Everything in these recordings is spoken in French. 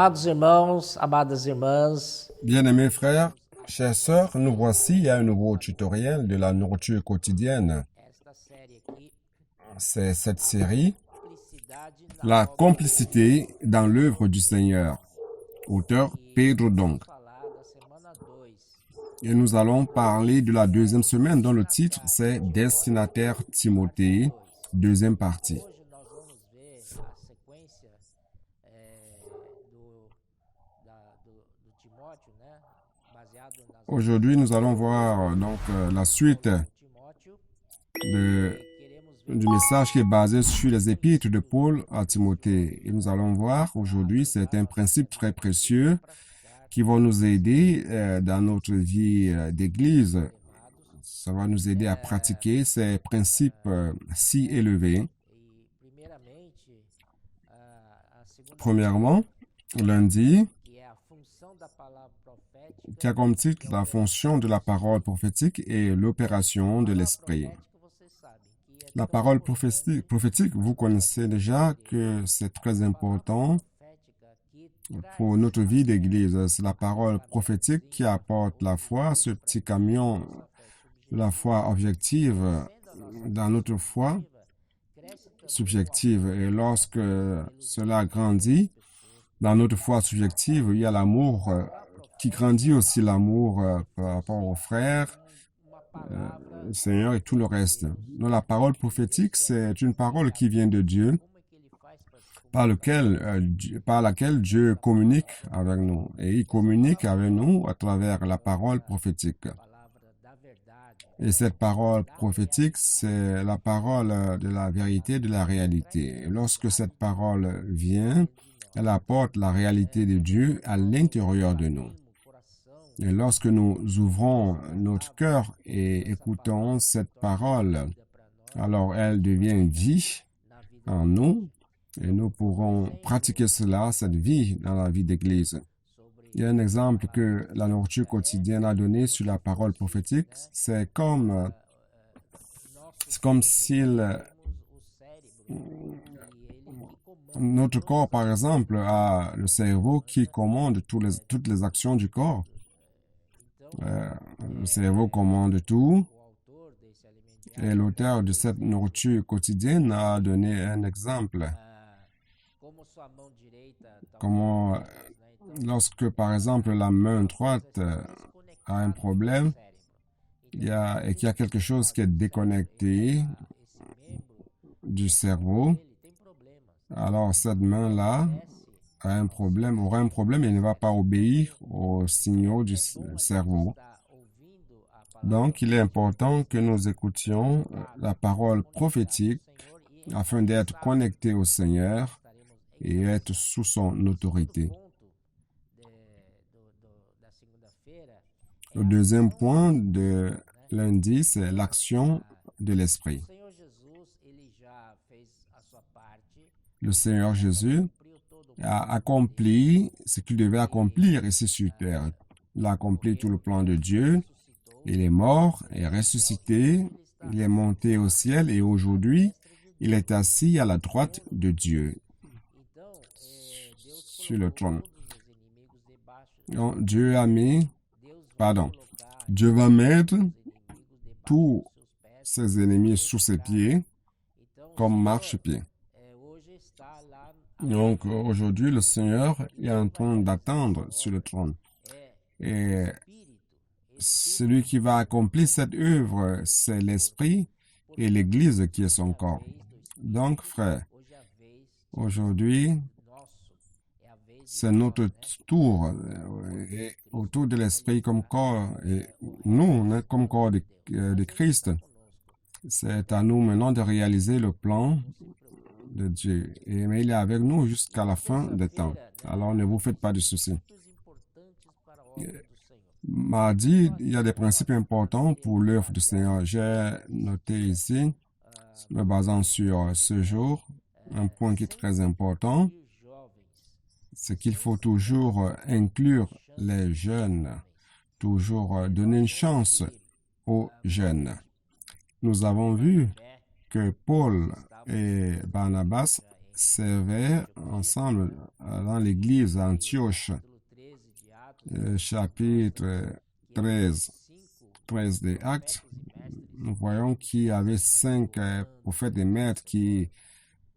Amados irmãos, amadas irmãs, Bien-aimés frères, chères sœurs, nous voici à un nouveau tutoriel de la nourriture quotidienne. esta série aqui, C'est cette série, Simplicidade La na obra complicité dans l'œuvre du Seigneur, auteur Pedro donc. falar da semana 2. Et nous allons parler de la deuxième semaine dont le titre c'est Destinataire Timothée, deuxième partie. Hoje nós vamos ver a sequência do Timóteo, né? Baseado nas Aujourd'hui, nous allons voir donc la suite Timóteo de- e queremos ver du message qui est basé sur les épîtres de Paul à Timothée. Et nous allons voir aujourd'hui, c'est un principe très précieux qui va nous aider dans notre vie d'église. Ça va nous aider à pratiquer ces principes si élevés. e primeiramente a segunda Premièrement, lundi, que é a função da palavra profética qui a comme titre la fonction de la parole prophétique et l'opération de l'esprit. profética vocês sabem que é La parole prophétique, vous connaissez déjà que c'est très important profética que pour notre vie d'église. C'est la parole prophétique qui apporte la foi, ce petit camion de la foi objective dans notre foi cresce também subjective. Et lorsque cela grandit, dans notre foi subjective, il y a l'amour qui grandit aussi, l'amour par rapport aux frères, au Seigneur et tout le reste. Donc la parole prophétique, c'est une parole qui vient de Dieu, como é que ele faz para par laquelle Dieu communique avec nous. Et il communique avec nous à travers la parole prophétique. a palavra da verdade Et cette parole prophétique, c'est la parole de la vérité, de la réalité. Et lorsque cette parole vient, elle apporte la réalité de Dieu à l'intérieur de nous. o coração Et lorsque nous ouvrons notre cœur et écoutons cette parole, para nós alors elle devient vie na vida en nous et nous pourrons pratiquer cela, cette vie dans la vie d'église. sobre Il y a un exemple que la nourriture quotidienne a donné sur la parole prophétique. C'est comme s'il, o cérebro e ele que comanda notre corps, par exemple, a le cerveau qui commande toutes les actions du corps. Le cerveau commande tout. o autor desse alimento Et l'auteur de cette nourriture quotidienne a donné un exemple. como sua mão direita tá Comment, né? Então lorsque, par exemple, la main droite a un problème, et qu'il y a quelque chose qui est déconnecté esse membro du cerveau, ele tem problemas. alors cette main-là a un problème, aura un problème et ne va pas obéir aux signaux du cerveau. Está ouvindo a palavra Donc, il est important que nous écoutions la parole prophétique do Senhor e afin d'être connectés au Seigneur estaremos et être sous son autorité. ponto da segunda-feira Le deuxième point de lundi, c'est l'action de l'Esprit. o Senhor Jesus ele já fez a sua parte, Le Seigneur Jésus cumpriu todo o a accompli ce qu'il devait accomplir ici sur terre. Il a accompli tout le plan de Dieu. Il est mort et ressuscité. Il est monté au ciel et aujourd'hui, il est assis à la droite de Dieu Então, Deus sur le trône. os inimigos debaixo, Donc, Dieu a mis, Deus vai pardon, colocar Dieu va mettre os inimigos debaixo tous dos seus pés. ses ennemis sous ses pieds Então, comme marchepied. hoje está lá Donc, aujourd'hui, le Seigneur est en train d'attendre sur le trône. Et espírito, celui qui va accomplir cette œuvre, c'est l'Esprit et l'Église qui est son corps. Donc, frère, hoje é a vez aujourd'hui, nosso, é a vez c'est notre tour et autour de l'Esprit comme corps. Et nous, on est comme corps de Christ. C'est à nous maintenant de réaliser le plan de Dieu. Et, mais il est avec nous jusqu'à la fin des temps. Alors, ne vous faites pas de soucis. princípios importantes para a obra do Senhor. Mardi, il y a des principes importants pour l'œuvre du Seigneur. J'ai noté ici, me basant sur ce jour, un point qui est très important, E os jovens, c'est qu'il faut toujours inclure les jeunes, toujours donner une chance aux jeunes. Nous avons vu que Paul et Barnabas servaient ensemble dans l'église à Antioche, chapitre 13, 13 des Actes. Nous voyons qu'il y avait 5 prophètes et maîtres qui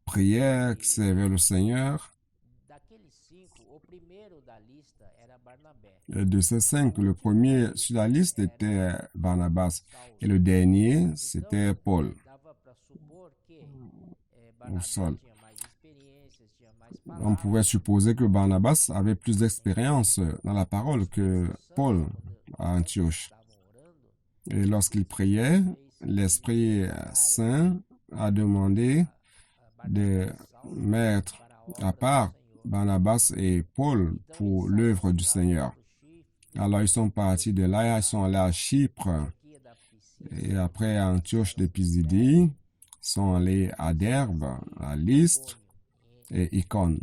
priaient, qui servaient le Seigneur. Et de ces 5, le premier sur la liste était Barnabas et le dernier, c'était Paul. Au sol. On pouvait supposer que Barnabas avait plus d'expérience dans la parole que Paul à Antioche. Et lorsqu'il priait, l'Esprit Saint a demandé de mettre à part Barnabas et Paul pour l'œuvre du Seigneur. Alors ils sont partis de là, ils sont allés à Chypre et après à Antioche de Pisidie, ils sont allés à Derbe, à Lystre et Icône.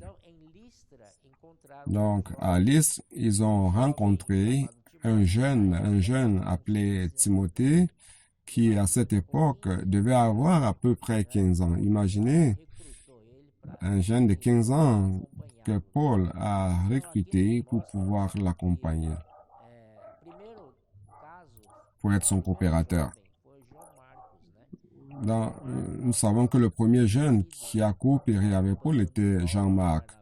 Donc à Lystre, ils ont rencontré un jeune appelé Timothée qui à cette époque devait avoir à peu près 15 ans. Imaginez un jeune de 15 ans que Paul a recruté pour pouvoir l'accompagner, pour être son coopérateur. Nous savons que le premier jeune qui a coopéré avec Paul était Jean-Marc.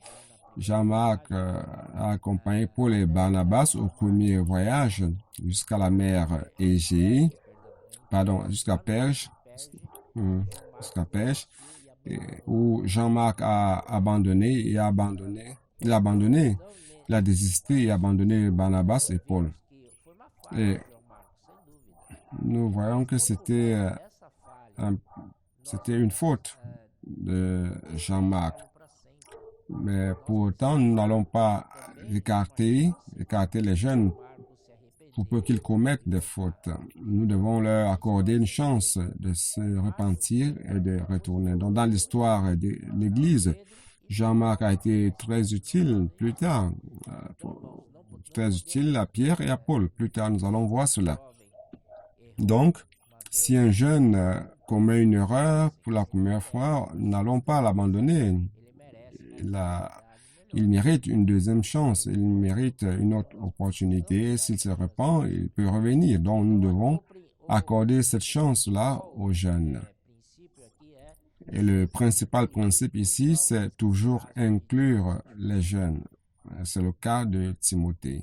Jean-Marc a accompagné Paul et Barnabas au premier voyage jusqu'à la mer Égée, jusqu'à Perge, où Jean-Marc a désisté et abandonné Barnabas et Paul. Et nous voyons que c'était une faute de Jean-Marc. Mais pourtant, nous n'allons pas écarter les jeunes pour peu qu'ils commettent des fautes. Nous devons leur accorder une chance de se repentir et de retourner. Donc, dans l'histoire de l'Église, Jean-Marc a été très utile plus tard, très utile à Pierre et à Paul. Plus tard, nous allons voir cela. Donc, si un jeune commet une erreur pour la première fois, nous n'allons pas l'abandonner. Il mérite une deuxième chance, il mérite une autre opportunité. S'il se repent, il peut revenir. Donc, nous devons accorder cette chance-là aux jeunes. Et le principal principe ici, c'est toujours inclure les jeunes. C'est le cas de Timothée.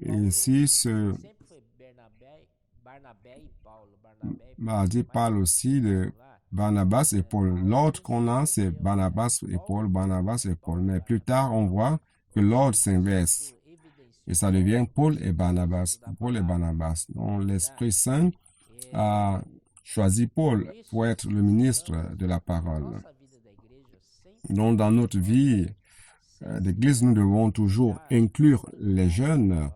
Et ici, ce mardi parle aussi de Barnabas et Paul. L'ordre qu'on a, c'est Barnabas et Paul, Barnabas et Paul. Mais plus tard, on voit que l'ordre s'inverse. Et ça devient Paul et Barnabas. Paul et Barnabas. Donc, l'Esprit Saint a choisi Paul pour être le ministre de la parole. Donc, dans notre vie d'Église, nous devons toujours inclure les jeunes,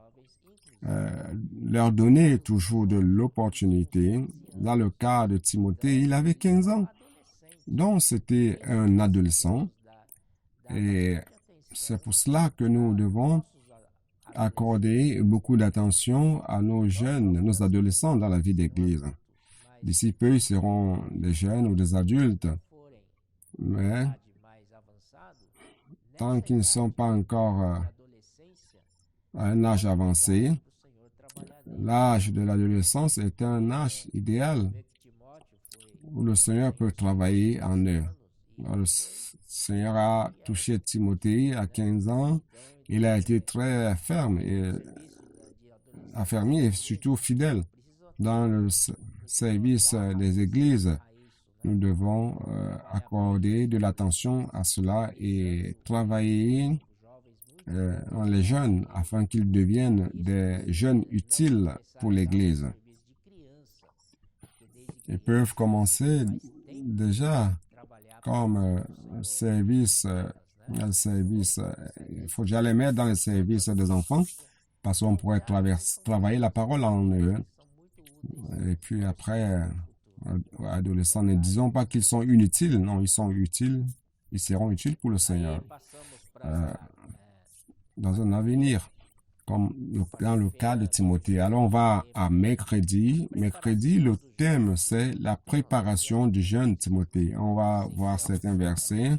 leur donner toujours de l'opportunité. Dans le cas de Timothée, il avait 15 ans. Donc, c'était un adolescent. Et c'est pour cela que nous devons accorder beaucoup d'attention à nos jeunes, nos adolescents dans la vie d'Église. D'ici peu, ils seront des jeunes ou des adultes. Mais tant qu'ils ne sont pas encore à un âge avancé, l'âge de l'adolescence est un âge idéal où le Seigneur peut travailler en eux. Le Seigneur a touché Timothée à 15 ans. Il a été très ferme et affermi et surtout fidèle dans le service des églises. Nous devons accorder de l'attention à cela et travailler en les jeunes afin qu'ils deviennent des jeunes utiles pour l'Église. Ils peuvent commencer déjà comme service. Il faut déjà les mettre dans le service des enfants parce qu'on pourrait travailler la parole en eux. Et puis après, adolescents, ne disons pas qu'ils sont inutiles. Non, ils sont utiles. Ils seront utiles pour le Seigneur dans un avenir. comme dans le cas de Timothée. Alors, on va à mercredi. Mercredi, le thème, c'est la préparation du jeune Timothée. On va voir certains versets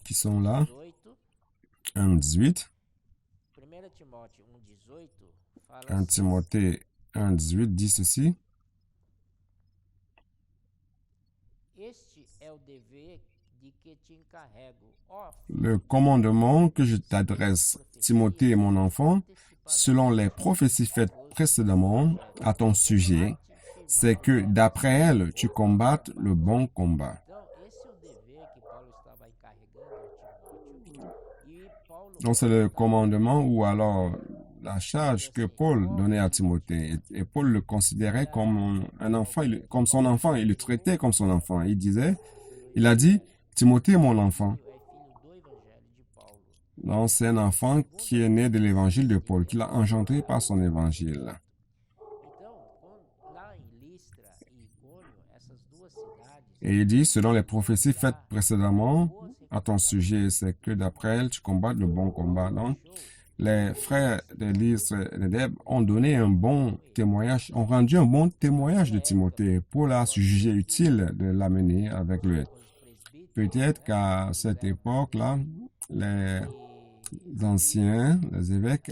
qui sont là. 1,18. 1 Timothée 1,18 dit ceci. Le commandement que je t'adresse, Timothée, mon enfant, selon les prophéties faites précédemment à ton sujet, c'est que d'après elles, tu combattes le bon combat. Donc, c'est le commandement ou alors la charge que Paul donnait à Timothée. Et Paul le considérait comme un enfant, comme son enfant. Il le traitait comme son enfant. Il a dit, Timothée est mon enfant. Donc, c'est un enfant qui est né de l'évangile de Paul, qu'il a engendré par son évangile. Et il dit, selon les prophéties faites précédemment à ton sujet, c'est que d'après elles, tu combattes le bon combat. Donc, les frères de Lystre et de Dèbe ont donné un bon témoignage, ont rendu un bon témoignage de Timothée. Paul a jugé utile de l'amener avec lui. Peut-être qu'à cette époque-là, les anciens, les évêques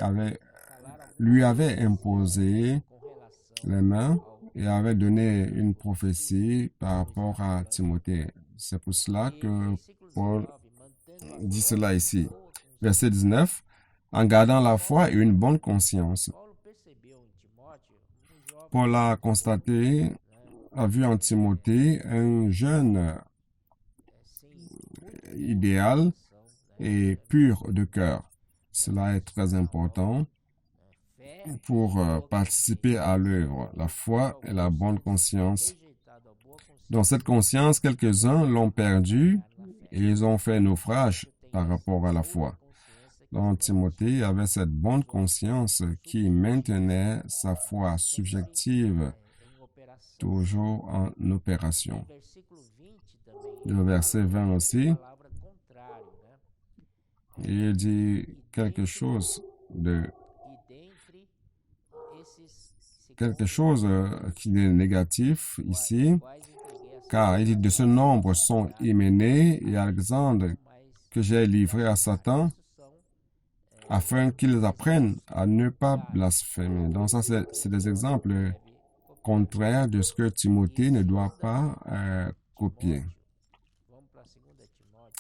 lui avaient imposé les mains et avaient donné une prophétie par rapport à Timothée. C'est pour cela que Paul dit cela ici. Verset 19. En gardant la foi et une bonne conscience. Paul a constaté, a vu en Timothée un jeune idéal et pur de cœur. Cela est très important pour participer à l'œuvre, la foi et la bonne conscience. Dans cette conscience, quelques-uns l'ont perdue et ils ont fait naufrage par rapport à la foi. Donc, Timothée avait cette bonne conscience qui maintenait sa foi subjective toujours en opération. Le verset 20 aussi, il dit quelque chose qui est négatif ici, car il dit de ce nombre sont Hyménée et Alexandre que j'ai livré à Satan, afin qu'ils apprennent à ne pas blasphémer. Donc ça, c'est des exemples contraires de ce que Timothée ne doit pas copier.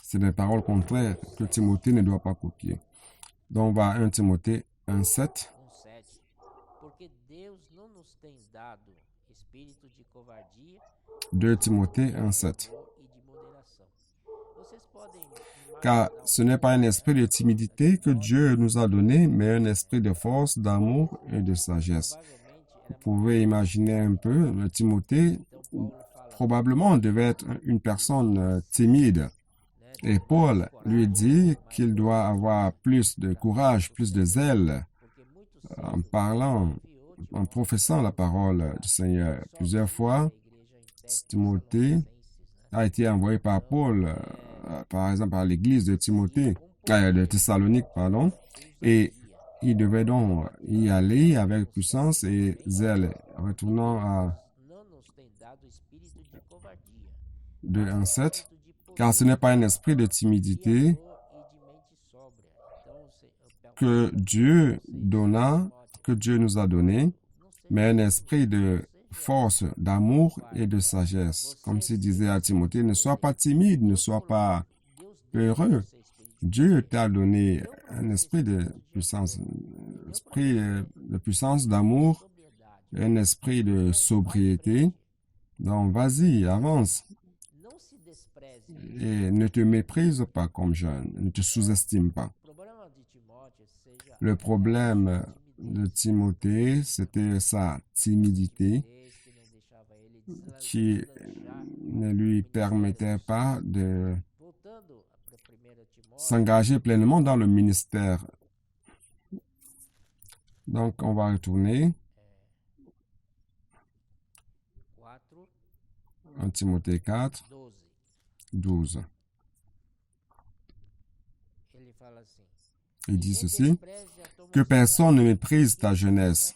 C'est des paroles contraires que Timothée ne doit pas copier. Donc on va à 1 Timothée 1,7. 2 Timothée 1,7. Car ce n'est pas un esprit de timidité que Dieu nous a donné, mais un esprit de force, d'amour et de sagesse. Vous pouvez imaginer un peu, Timothée probablement devait être une personne timide. Et Paul lui dit qu'il doit avoir plus de courage, plus de zèle en parlant, en professant la parole du Seigneur. Plusieurs fois, Timothée a été envoyé par Paul, par exemple, à l'église de de Thessalonique, et il devait donc y aller avec puissance et zèle, retournant à 2:1,7, car ce n'est pas un esprit de timidité que Dieu nous a donné, mais un esprit de force, d'amour et de sagesse. Comme s'il disait à Timothée, ne sois pas timide, ne sois pas peureux. Dieu t'a donné un esprit de puissance, d'amour, un esprit de sobriété. Donc, vas-y, avance. Et ne te méprise pas comme jeune, ne te sous-estime pas. Le problème de Timothée, c'était sa timidité qui ne lui permettait pas de s'engager pleinement dans le ministère. Donc, on va retourner. 1 Timothée 4, 12. Il dit ceci, que personne ne méprise ta jeunesse.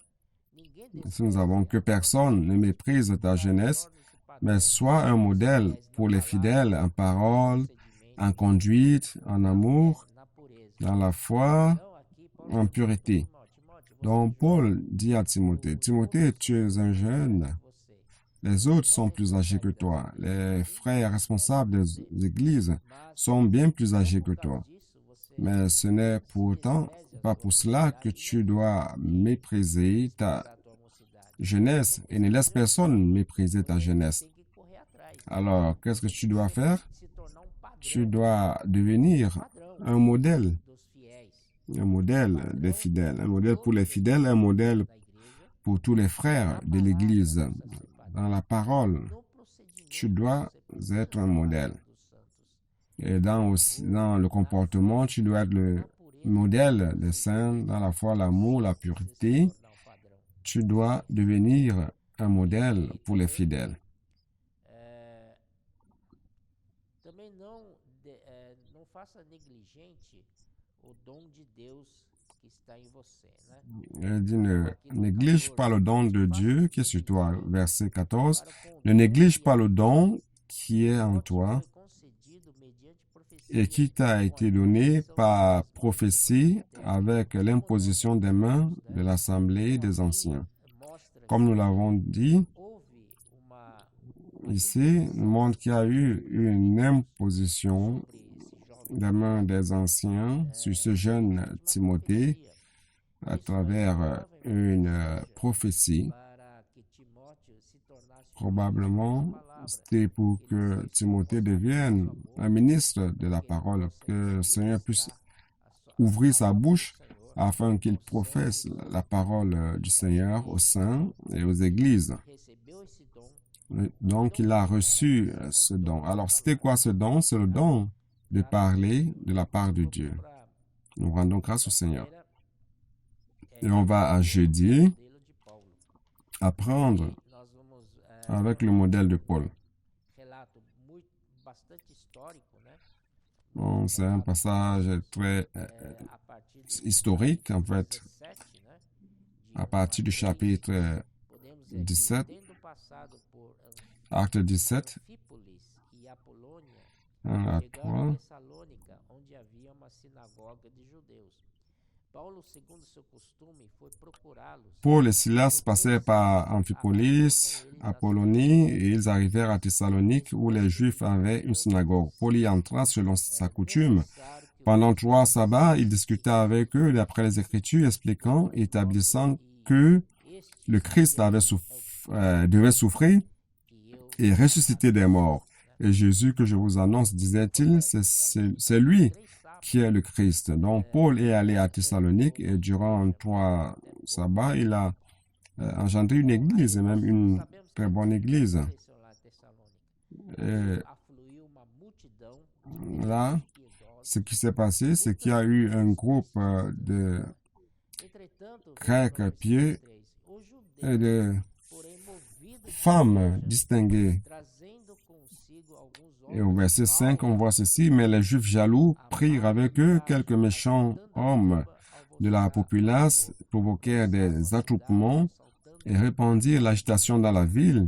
Ici, nous avons que personne ne méprise ta jeunesse, mais sois un modèle pour les fidèles en parole, en conduite, en amour, dans la foi, en pureté. Donc, Paul dit à Timothée, Timothée, tu es un jeune. Les autres sont plus âgés que toi. Les frères responsables des églises sont bien plus âgés que toi. Mais ce n'est pourtant pas pour cela que tu dois mépriser ta jeunesse et ne laisse personne mépriser ta jeunesse. Alors, qu'est-ce que tu dois faire? Tu dois devenir un modèle des fidèles, un modèle pour les fidèles, un modèle pour tous les frères de l'Église. Dans la parole, tu dois être un modèle. Et dans le comportement, tu dois être le modèle des saints, dans la foi, l'amour, la pureté. Tu dois devenir un modèle pour les fidèles. Também não faça negligente o dom de Deus que está em você, né? Il dit, ne néglige pas le don de Dieu qui est sur toi. Verset 14. Ne néglige pas le don qui est en toi et qui t'a été donné par prophétie avec l'imposition des mains de l'Assemblée des anciens. Comme nous l'avons dit, ici, nous montre qu'il y a eu une imposition des mains des anciens sur ce jeune Timothée à travers une prophétie. Probablement, c'était pour que Timothée devienne un ministre de la parole, que le Seigneur puisse ouvrir sa bouche afin qu'il professe la parole du Seigneur aux saints et aux églises. Donc, il a reçu ce don. Alors, c'était quoi ce don? C'est le don de parler de la part de Dieu. Nous rendons grâce au Seigneur. Et on va à jeudi apprendre avec le modèle de Paul. Bon, c'est un passage très historique, en fait, à partir du chapitre 17, acte 17, 1 à 3. Paul et Silas passèrent par Amphipolis, Apollonie, et ils arrivèrent à Thessalonique, où les Juifs avaient une synagogue. Paul y entra selon sa coutume. Pendant 3 sabbats, il discuta avec eux d'après les Écritures, expliquant, établissant que le Christ devait souffrir et ressusciter des morts. Et Jésus que je vous annonce, disait-il, c'est lui qui est le Christ. Donc, Paul est allé à Thessalonique et durant 3 sabbats, il a engendré une église, et même une très bonne église. Et là, ce qui s'est passé, c'est qu'il y a eu un groupe de Grecs pieux et de femmes distinguées. Et au verset 5, on voit ceci, mais les Juifs jaloux prirent avec eux quelques méchants hommes de la populace, provoquèrent des attroupements et répandirent l'agitation dans la ville.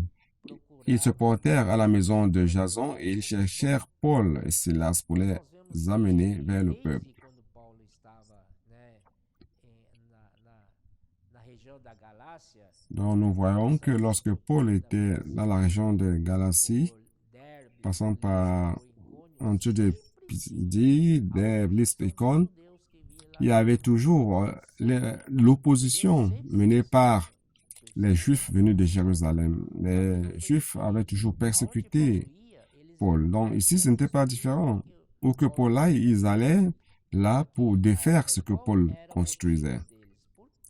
Ils se portèrent à la maison de Jason et ils cherchèrent Paul et Silas pour les amener vers le peuple. Donc nous voyons que lorsque Paul était dans la région de Galatie, passant par Antioche de Pisidie, Derbe, Lystre, Icône, il y avait toujours l'opposition menée par les Juifs venus de Jérusalem. Les Juifs avaient toujours persécuté Paul. Donc ici, ce n'était pas différent. Où que Paul aille, ils allaient là pour défaire ce que Paul construisait.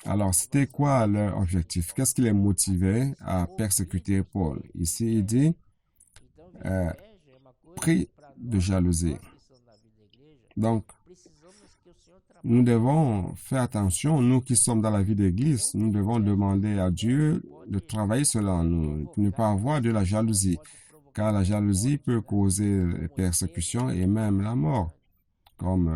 Alors, c'était quoi leur objectif? Qu'est-ce qui les motivait à persécuter Paul? Ici, il dit, pris de jalousie. Donc, nous devons faire attention, nous qui sommes dans la vie d'église, nous devons demander à Dieu de travailler cela, nous, pour ne pas avoir de la jalousie, car la jalousie peut causer persécution et même la mort, comme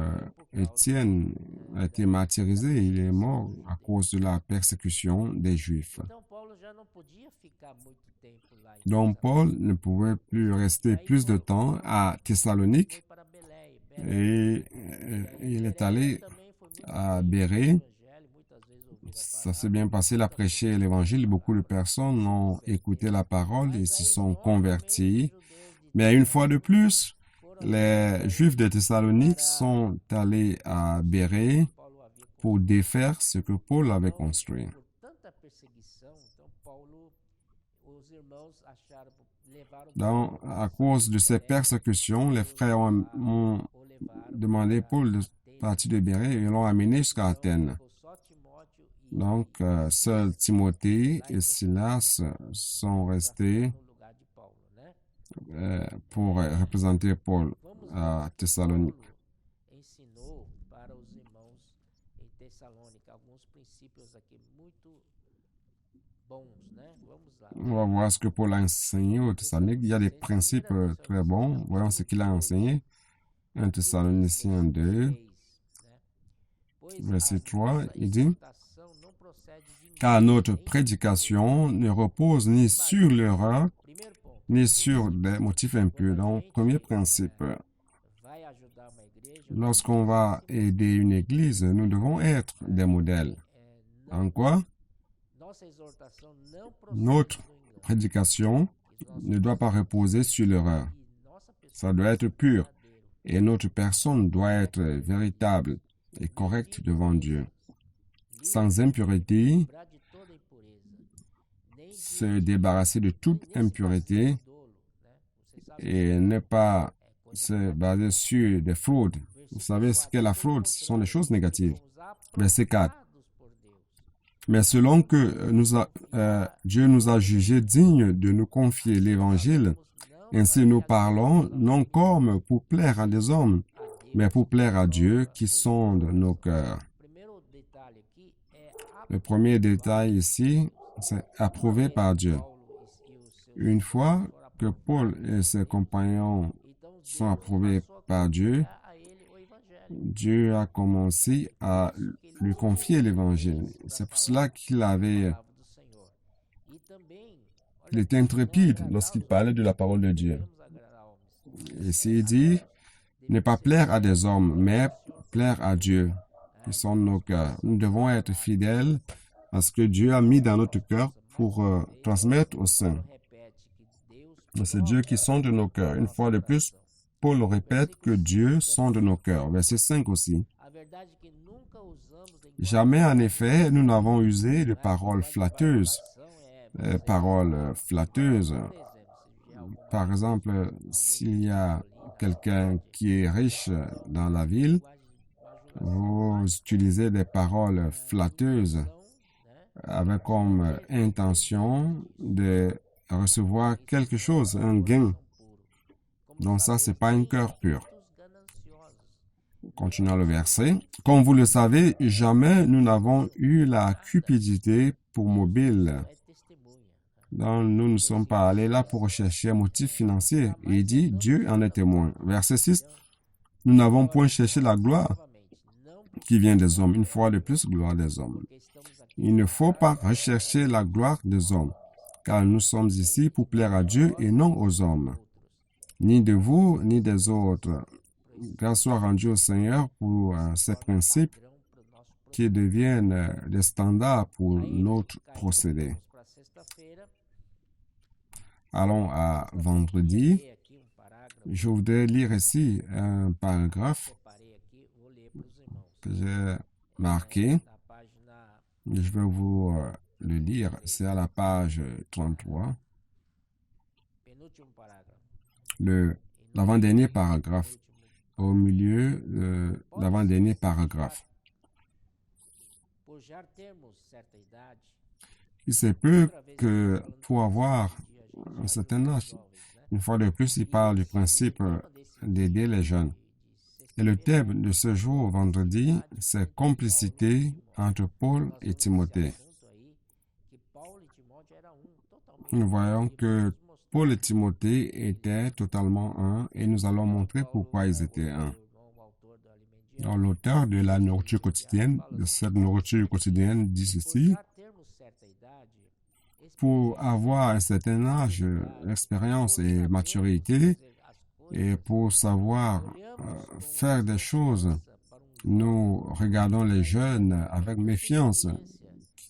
Étienne a été martyrisé, il est mort à cause de la persécution des Juifs. Então Paulo já não podia ficar muito tempo lá em Donc Paul Tessalonique. ne pouvait plus rester plus de temps à Thessalonique Foi para Beléia. et il est allé Também foi muito à bem Bérée. no evangelho, muitas vezes ouviram a Ça s'est palavra. bien passé, il a prêché l'évangile. Beaucoup de personnes ont écouté la parole et se sont convertis. Mais une fois de plus, les Juifs de Thessalonique sont allés à Bérée Paulo havia pour défaire ce que Paul avait construit. por tanta perseguição, então Paulo, os irmãos acharam, levaram Donc, à cause de ces persécutions, les frères ont ou levaram demandé Paul de partir de Bérée et l'ont amené jusqu'à Athènes. ficou só Timóteo e Donc, seuls Timothée et Silas sont restés no lugar de Paulo, né? pour représenter Paul Vamos à lá. Thessalonique. Paulo ensinou para os irmãos em Tessalônica alguns princípios aqui muito bons, né? Vamos lá. On va voir ce que Paul a enseigné aux Thessaloniques. Il y a des principes très bons. Voyons ce qu'il a enseigné. 1 Thessaloniciens 2, né? Pois verset a 3, nossa il dit exortação não procede de car mim, notre nem prédication ne repose ni sur l'erreur, primeiro ponto, ni sur des motifs impurs. Donc, premier principe, vai ajudar uma igreja, lorsqu'on va aider une église, nous devons être des modèles. não, En quoi? nossa exortação não procede Notre do engano. prédication ne doit pas reposer sur l'erreur. E nossa pessoa Ça doit être pur. verdadeiro, Et notre personne doit être véritable et correcte devant Dieu. Sans impureté, livrar de toda impureza, nem de se débarrasser de toute impureté dolo, né? Vocês sabem et ne pas é coisa se baser sur des fraudes. Vous savez ce qu'est la fraude? Ce sont des choses négatives. usar Verset 4. por Deus. Mais selon que Dieu nous a jugés dignes de nous confier l'Évangile, Não ainsi nous parlons non comme pour plaire à des hommes, a Deus. mais pour plaire à Dieu qui sonde nos cœurs. O primeiro detalhe aqui é Le premier détail ici, c'est approuvé par Dieu. Paulo e os seus. Une fois que Paul et ses compagnons Então sont Deus approuvés passou a par Dieu, confiar a ele o evangelho. Dieu a commencé à lui confier l'Évangile. C'est pour cela qu'il avait, Palavra do Senhor. E também, il était intrépide lorsqu'il parlait de la parole de Dieu. vamos agradar homens. Ici, il dit, ne pas plaire à des hommes, mais plaire à Dieu, qui sont nos cœurs. Nous devons être fidèles à ce que Dieu a mis dans notre cœur pour transmettre aux saints. Repete que Deus C'est Dieu qui sonde nos cœurs. Une fois de plus, Paul répète que Dieu sonde nos cœurs. Verset 5 aussi. a verdade é que nunca usamos Jamais, en effet, nous n'avons usé de paroles flatteuses. Paroles flatteuses. Par exemple, s'il y a quelqu'un qui est riche dans la ville, vous utilisez des paroles flatteuses avec comme intention de recevoir quelque chose, un gain. Donc ça, c'est pas un cœur pur. Continuons le verset. Comme vous le savez, jamais nous n'avons eu la cupidité pour mobile. Donc, nous ne sommes pas allés là pour rechercher un motif financier. Et il dit, Dieu en est témoin. Verset 6. Nous n'avons point cherché la gloire qui vient des hommes. Une fois de plus, gloire des hommes. Il ne faut pas rechercher la gloire des hommes, car nous sommes ici pour plaire à Dieu et non aux hommes, ni de vous, ni des autres. Grâce soit rendue au Seigneur pour ces principes qui deviennent des standards pour notre procédé. Allons à vendredi. Je voudrais lire ici un paragraphe que j'ai marqué. Je vais vous le lire. C'est à la page 33. L'avant-dernier paragraphe. Au milieu de l'avant-dernier paragraphe. Il se peut que pour avoir un certain âge, une fois de plus, il parle du principe d'aider les jeunes. Et le thème de ce jour, vendredi, c'est complicité entre Paul et Timothée. Nous voyons que Paul et Timothée étaient totalement un et nous allons montrer pourquoi ils étaient un. Alors, l'auteur de la nourriture quotidienne, de cette nourriture quotidienne, dit ceci: pour avoir un certain âge, expérience et maturité, et pour savoir faire des choses, nous regardons les jeunes avec méfiance.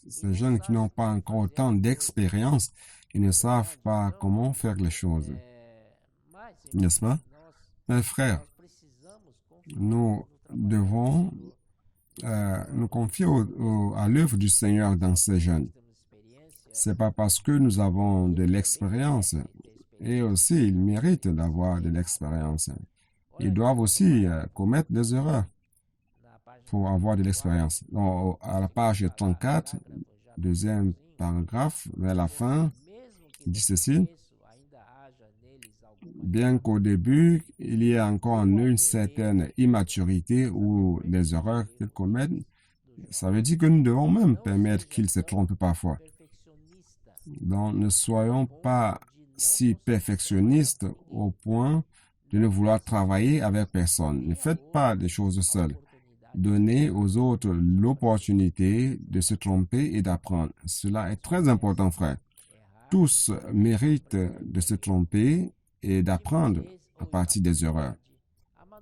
Ces jeunes qui n'ont pas encore autant d'expérience, ils ne savent pas comment faire les choses. N'est-ce pas? Mes frères, nous devons nous confier à l'œuvre du Seigneur dans ces jeunes. C'est pas parce que nous avons de l'expérience, et aussi ils méritent d'avoir de l'expérience. Ils doivent aussi commettre des erreurs pour avoir de l'expérience. Donc, à la page 34, deuxième paragraphe, vers la fin, il dit ceci: bien qu'au début, il y ait encore en eux une certaine immaturité ou des erreurs qu'ils commettent, ça veut dire que nous devons même permettre qu'ils se trompent parfois. Donc, ne soyons pas si perfectionnistes au point de ne vouloir travailler avec personne. Ne faites pas des choses seuls. Donnez aux autres l'opportunité de se tromper et d'apprendre. Cela est très important, frère. Tous méritent de se tromper et d'apprendre à partir des erreurs.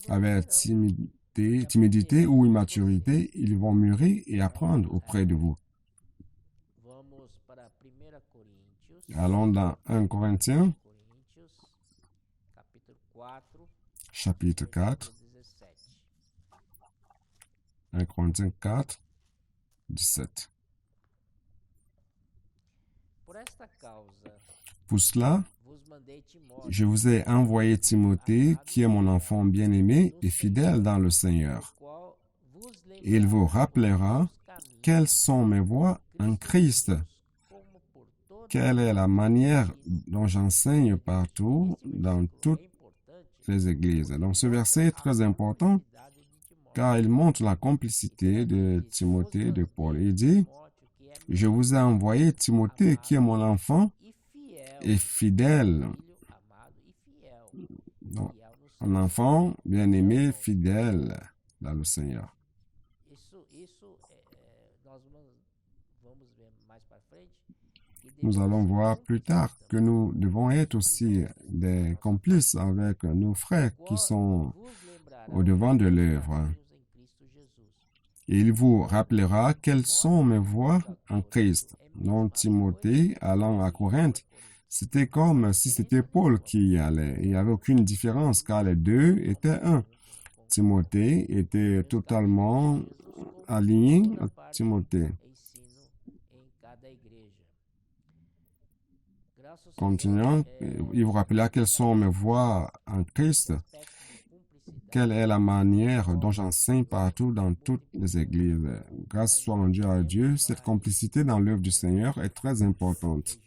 Avec timidité ou immaturité, ils vont mûrir et apprendre auprès de vous. Allons dans 1 Corinthiens, chapitre 4. 1 Corinthiens 4, 17. Pour cela, je vous ai envoyé Timothée, qui est mon enfant bien-aimé et fidèle dans le Seigneur. Il vous rappellera quelles sont mes voies en Christ, quelle est la manière dont j'enseigne partout dans toutes les églises. Donc ce verset est très important car il montre la complicité de Timothée, de Paul. Il dit: je vous ai envoyé Timothée, qui est mon enfant et fidèle. Donc, un enfant bien-aimé, fidèle dans le Seigneur. Nous allons voir plus tard que nous devons être aussi des complices avec nos frères qui sont au devant de l'œuvre. Il vous rappellera quelles sont mes voies en Christ. Donc Timothée, allant à Corinthe, c'était comme si c'était Paul qui y allait. Il n'y avait aucune différence car les deux étaient un. Timothée était totalement aligné à Timothée. Continuons, il vous rappellera quelles sont mes voies en Christ, quelle est la manière dont j'enseigne partout dans toutes les églises. Grâce soit rendue à Dieu, cette complicité dans l'œuvre du Seigneur est très importante.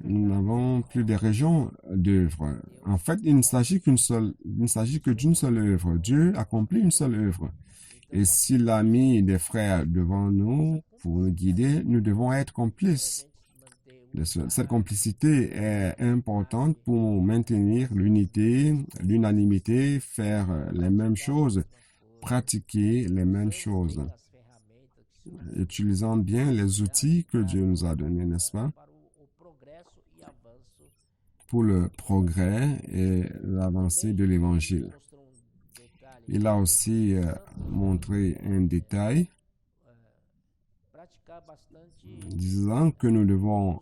Nous n'avons plus de régions d'œuvre. En fait, il ne s'agit que d'une seule œuvre. Dieu accomplit une seule œuvre. Et s'il a mis des frères devant nous pour nous guider, nous devons être complices. Cette complicité est importante pour maintenir l'unité, l'unanimité, faire les mêmes choses, pratiquer les mêmes choses, utilisant bien les outils que Dieu nous a donnés, n'est-ce pas, pour le progrès et l'avancée de l'Évangile. Il a aussi montré un détail disant que nous devons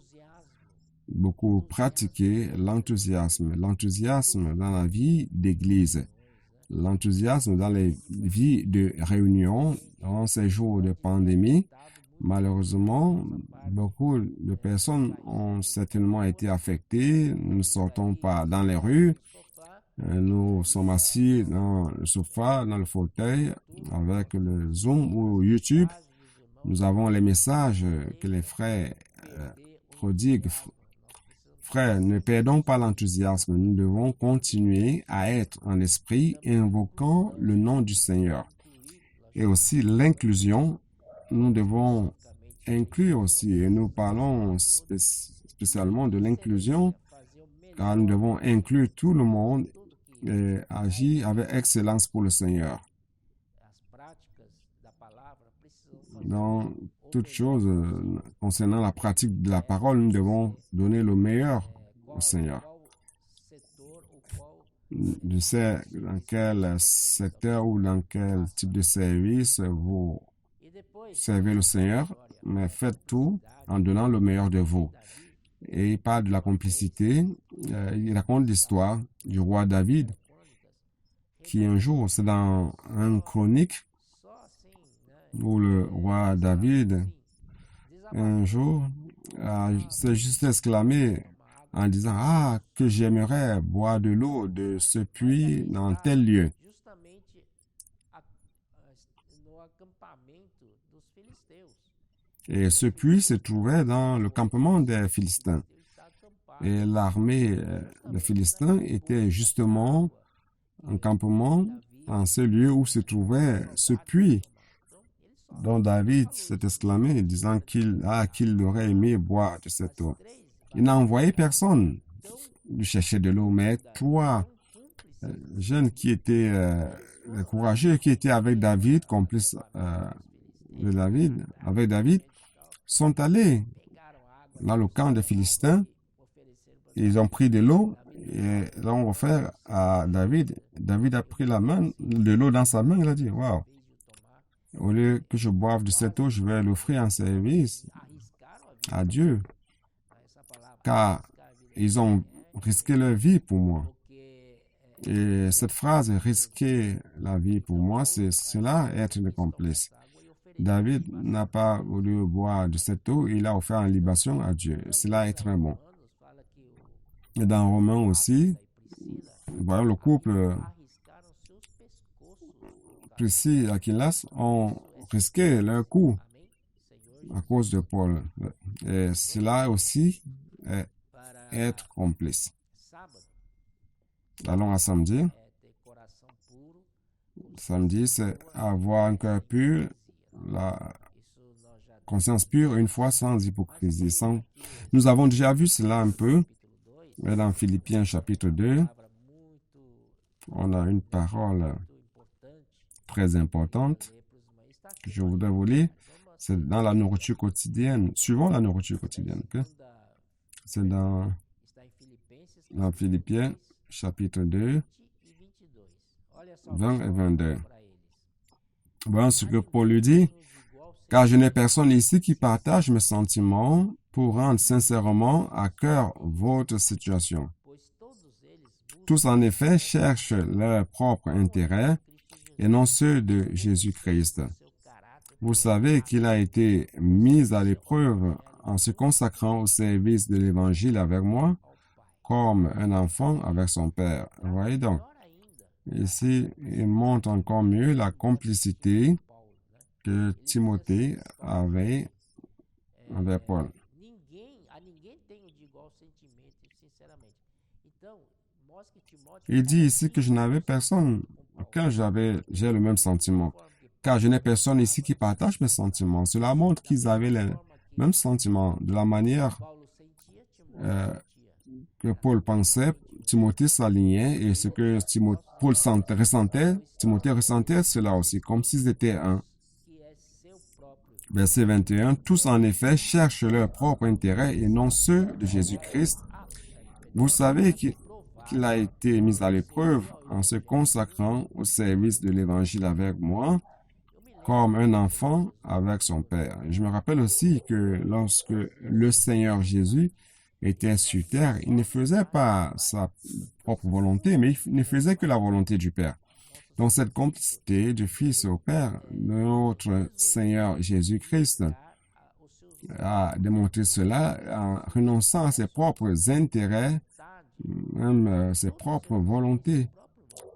beaucoup pratiquer l'enthousiasme. L'enthousiasme dans la vie d'église, l'enthousiasme dans les vies de réunion dans ces jours de pandémie. Malheureusement, beaucoup de personnes ont certainement été affectées. Nous ne sortons pas dans les rues. Nous sommes assis dans le sofa, dans le fauteuil, avec le Zoom ou YouTube. Nous avons les messages que les frères prodiguent. Frères, ne perdons pas l'enthousiasme. Nous devons continuer à être en esprit et invoquant le nom du Seigneur. Et aussi l'inclusion. Nous devons inclure aussi, et nous parlons spécialement de l'inclusion, car nous devons inclure tout le monde et agir avec excellence pour le Seigneur. Dans toutes choses concernant la pratique de la parole, nous devons donner le meilleur au Seigneur. Je sais dans quel secteur ou dans quel type de service vous servez le Seigneur, mais faites tout en donnant le meilleur de vous. Et il parle de la complicité. Il raconte l'histoire du roi David, qui un jour, c'est dans un chronique, où le roi David, un jour, s'est juste exclamé en disant « Ah, que j'aimerais boire de l'eau de ce puits dans tel lieu. » Et ce puits se trouvait dans le campement des Philistins. Et l'armée des Philistins était justement en campement en ce lieu où se trouvait ce puits dont David s'est exclamé, disant qu'il aurait aimé boire de cette eau. Il n'a envoyé personne lui chercher de l'eau, mais trois jeunes qui étaient courageux, qui étaient avec David, complices de David, avec David, sont allés dans le camp des Philistins. Ils ont pris de l'eau et l'ont offert à David. David a pris de l'eau dans sa main. Il a dit, waouh, au lieu que je boive de cette eau, je vais l'offrir en service à Dieu. Car ils ont risqué leur vie pour moi. Et cette phrase, risquer la vie pour moi, c'est cela, être le complice. David n'a pas voulu boire de cette eau, il a offert en libation à Dieu. Cela est très bon. Et dans Romains aussi, voilà, le couple Priscille et Aquilas ont risqué leur coup à cause de Paul. Et cela aussi est être complice. Allons à samedi. Samedi, c'est avoir un cœur pur, la conscience pure, une foi sans hypocrisie. Nous avons déjà vu cela un peu, mais dans Philippiens chapitre 2, on a une parole très importante que je voudrais vous lire. C'est dans la nourriture quotidienne, suivant la nourriture quotidienne. Okay? C'est dans Philippiens chapitre 2, 20 et 22. Voilà ce que Paul lui dit. Car je n'ai personne ici qui partage mes sentiments pour rendre sincèrement à cœur votre situation. Tous en effet cherchent leur propre intérêt et non ceux de Jésus-Christ. Vous savez qu'il a été mis à l'épreuve en se consacrant au service de l'Évangile avec moi, comme un enfant avec son père. Vous voyez donc, ici, il montre encore mieux la complicité que Timothée avait avec Paul. Il dit ici que je n'avais personne auquel j'ai le même sentiment, car je n'ai personne ici qui partage mes sentiments. Cela montre qu'ils avaient les mêmes sentiments. De la manière que Paul pensait, Timothée s'alignait, et ce que Paul ressentait, Timothée ressentait cela aussi, comme s'ils étaient un. Verset 21, tous en effet cherchent leur propre intérêt et non ceux de Jésus-Christ. Vous savez qu'il a été mis à l'épreuve en se consacrant au service de l'Évangile avec moi, comme un enfant avec son père. Je me rappelle aussi que lorsque le Seigneur Jésus était sur terre, il ne faisait pas sa propre volonté, mais il ne faisait que la volonté du Père. Dans cette complicité du Fils au Père, notre Seigneur Jésus-Christ a démontré cela en renonçant à ses propres intérêts, même ses propres volontés.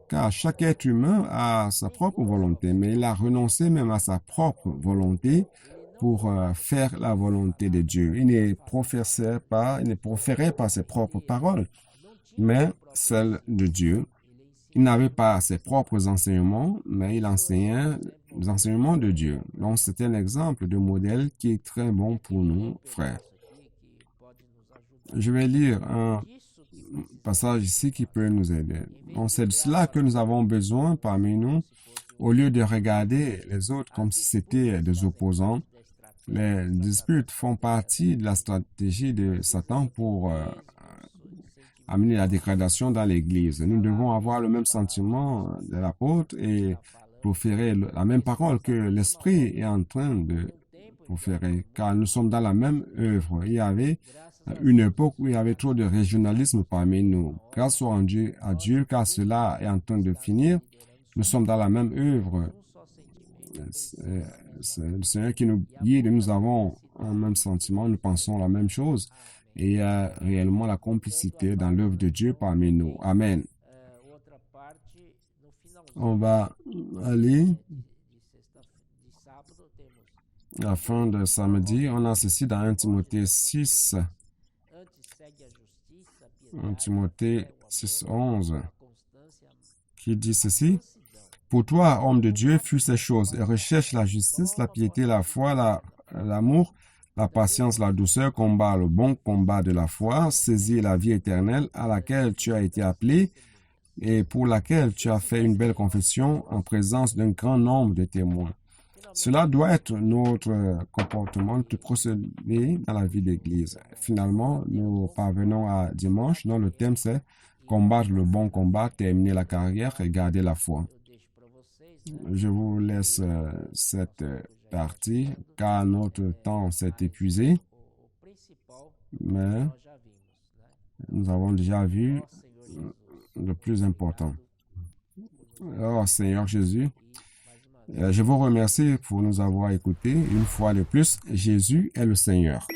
Car chaque être humain a sa propre volonté, mais il a renoncé même à sa propre volonté pour faire la volonté de Dieu. Il ne proférait pas ses propres paroles, mais celles de Dieu. Il n'avait pas ses propres enseignements, mais il enseignait les enseignements de Dieu. Donc, c'est un exemple de modèle qui est très bon pour nous, frères. Je vais lire un passage ici qui peut nous aider. Donc, c'est de cela que nous avons besoin parmi nous, Au lieu de regarder les autres comme si c'était des opposants, les disputes font partie de la stratégie de Satan pour amener la dégradation dans l'Église. Nous devons avoir le même sentiment de l'apôtre et proférer la même parole que l'Esprit est en train de proférer, car nous sommes dans la même œuvre. Il y avait une époque où il y avait trop de régionalisme parmi nous. Grâce soit à Dieu, car cela est en train de finir. Nous sommes dans la même œuvre. C'est le Seigneur qui nous guide et nous avons un même sentiment, nous pensons la même chose. Et il y a réellement la complicité dans l'œuvre de Dieu parmi nous. Amen. On va aller à la fin de samedi. On a ceci dans 1 Timothée 6. 1 Timothée 6, 11, qui dit ceci. Pour toi, homme de Dieu, fuis ces choses et recherche la justice, la piété, la foi, l'amour, la patience, la douceur, combat le bon combat de la foi, saisis la vie éternelle à laquelle tu as été appelé et pour laquelle tu as fait une belle confession en présence d'un grand nombre de témoins. Cela doit être notre comportement, notre procédé dans la vie d'Église. Finalement, nous parvenons à dimanche, dont le thème c'est combattre le bon combat, terminer la carrière et garder la foi. Je vous laisse cette partie car notre temps s'est épuisé, mais nous avons déjà vu le plus important. Alors, Seigneur Jésus, je vous remercie pour nous avoir écoutés. Une fois de plus, Jésus est le Seigneur.